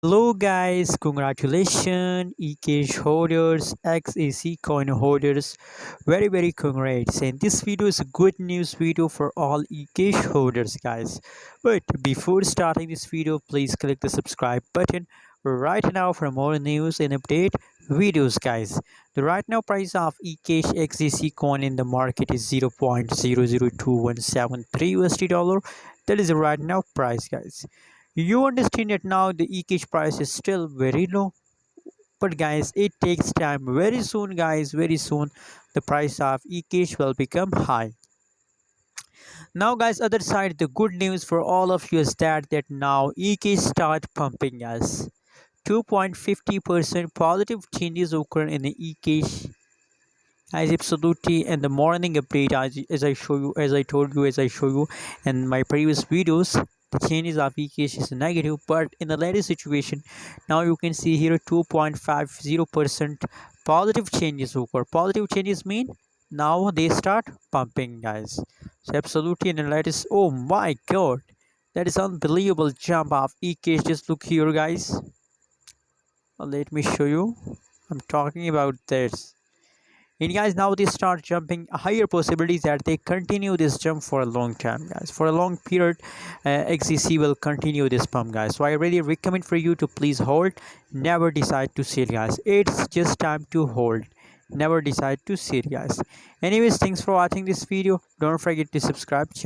Hello guys, congratulations Ecash holders, XEC coin holders, very congrats, and this video is a good news video for all Ecash holders guys. But before starting this video, please click the subscribe button right now for more news and update videos guys. The right now price of Ecash XEC coin in the market is 0.002173 USD dollar. That is the right now price guys. You understand that now the Ecash price is still very low, but guys, it takes time. Very soon guys, very soon the price of Ecash will become high. Now guys, other side, the good news for all of you is that now Ecash start pumping us 2.50% positive changes occur in the Ecash as absolutely in the morning update, as I show you, as I told you, as I show you in my previous videos, the changes of Ecash is negative, but in the latest situation now you can see here 2.50% positive changes occur. Positive changes mean now they start pumping guys. So absolutely in the latest, oh my god, that is unbelievable jump of Ecash. Just look here guys. Let me show you. I'm talking about this. And guys, now they start jumping. Higher possibilities that they continue this jump for a long time guys, for a long period. XEC will continue this pump guys, so I really recommend for you to please hold, never decide to sell guys. It's just time to hold, never decide to sell guys. Anyways, thanks for watching this video. Don't forget to subscribe channel.